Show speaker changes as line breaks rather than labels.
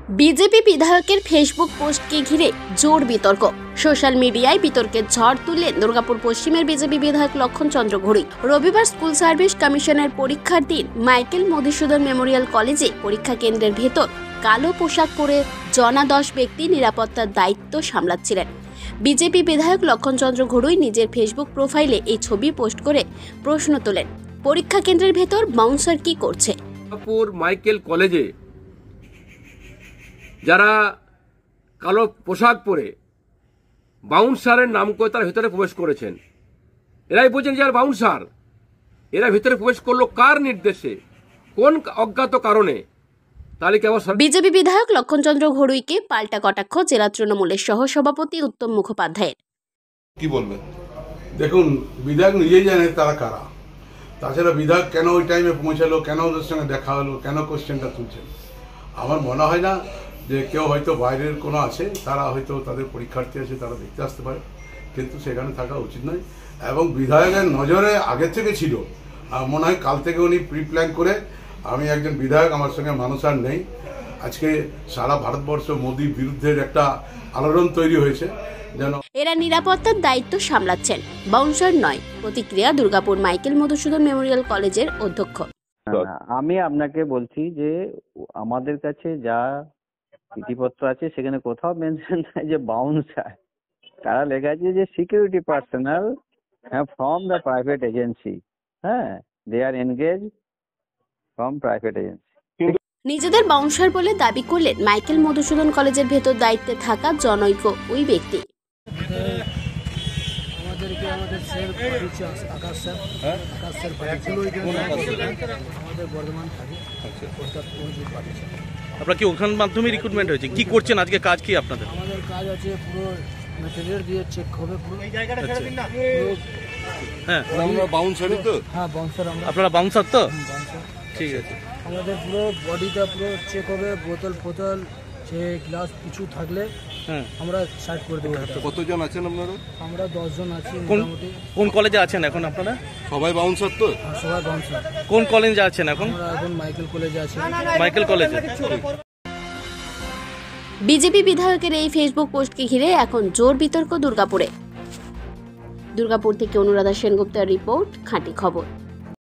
BJP বিধায়কের Facebook পোস্টকে ঘিরে জোর বিতর্ক। সোশ্যাল মিডিয়ায় বিতর্কের ঝড় তুললেন দুর্গাপুর পশ্চিমের বিজেপি বিধায়ক লক্ষণ চন্দ্র ঘড়ুই। রবিবার স্কুল সার্ভিস কমিশনের পরীক্ষার দিন মাইকেল মধুসূদন মেমোরিয়াল কলেজে পরীক্ষা কেন্দ্রের ভেতর কালো পোশাক পরে জনা 10 ব্যক্তি নিরাপত্তার দায়িত্ব সামলাচ্ছিলেন। বিজেপি বিধায়ক লক্ষণ চন্দ্র ঘড়ুই নিজের ফেসবুক প্রোফাইলে এই ছবি পোস্ট করে প্রশ্ন তোলেন, পরীক্ষা কেন্দ্রের ভেতর বাউন্সার কি করছে?
মাইকেল কলেজে যারা কালো পোশাক পরে বাউন্সারের নাম করে তারা ভিতরে প্রবেশ করেছেন, এরাই বলছেন যে বাউন্সার। এরা ভিতরে প্রবেশ করলো কার নির্দেশে, কোন অজ্ঞাত কারণে?
বিজেপি বিধায়ক লক্ষণ চন্দ্র ঘড়ুইকে পাল্টা কটাক্ষ জেলা তৃণমূলের সহ সভাপতি উত্তম মুখোপাধ্যায়ের।
কি বলবেন? দেখুন, বিধায়ক নিজেই জানে তারা কারা। তাছাড়া বিধায়ক কেন ওই টাইমে পৌঁছালো, কেন ওদের সঙ্গে দেখা হলো, কেন কোশ্চেনটা তুলছেন, আমার মনে হয় না যে কেউ হয়তো বাইরের কোনো আছে, তারা হয়তো তাদের পরীক্ষার্থী আছে, তারা দেখতে আসতে পারে, কিন্তু সেখানে থাকা উচিত নয়। এবং বিধায়কের নজরে আগে থেকে ছিল, মনে হয় কাল থেকে উনি প্রি প্ল্যান করে, আমি একজন বিধায়ক, আমার সঙ্গে মানুষ আর নেই, আজকে সারা ভারতবর্ষ মোদির বিরুদ্ধে একটা আলোড়ন তৈরি হয়েছে।
এরা নিরাপত্তার দায়িত্ব সামলাচ্ছেন, বাউন্সার নয়। প্রতিক্রিয়া দুর্গাপুর মাইকেল মধুসূদন মেমোরিয়াল কলেজের অধ্যক্ষ।
আমি আপনাকে বলছি যে আমাদের কাছে যা চিঠিপত্র আছে সেখানে কোথাও মেনশন নাই যে বাউন্সার। তারা লেখা আছে যে security personal from the private agency. They are engage from private agency.
নিজেদের বাউন্সার বলে দাবি করলেন মাইকেল মধুসূদন কলেজের ভেতর দায়িত্বে থাকা জনৈক ওই ব্যক্তি।
আমাদের স্যার পাঠিয়েছে, আকাশ স্যার আমাদের বর্ধমান থাকে।
আপনারা কি ওখান মাধ্যমে রিক্রুটমেন্ট হয়েছে? কি করছেন আজকে? কাজ কি আপনাদের?
আমাদের কাজ আছে পুরো ম্যাটেরিয়াল দিয়ে চেক হবে পুরো।
হ্যাঁ,
আমরা বাউন্সারই তো।
হ্যাঁ, বাউন্সার আমরা।
আপনারা বাউন্সার তো?
বাউন্সার।
ঠিক আছে।
আমাদের পুরো বডিটা পুরো চেক হবে, বোতল ফোতল যে গ্লাস কিছু থাকলে আমরা সাইড করে দেবো।
কতজন আছেন আপনারা?
আমরা 10 জন আছি মোটামুটি।
কোন কলেজে আছেন এখন আপনারা?
সবাই বাউন্সার তো?
সবাই বাউন্সার।
কোন কলেজে আছেন এখন?
আমরা এখন মাইকেল কলেজে আছি।
মাইকেল কলেজে।
বিজেপি বিধায়কের এই ফেসবুক পোস্টকে ঘিরে এখন জোর বিতর্ক দুর্গাপুরে। দুর্গাপুর থেকে অনুরাধা সেনগুপ্তের রিপোর্ট, খাঁটি খবর।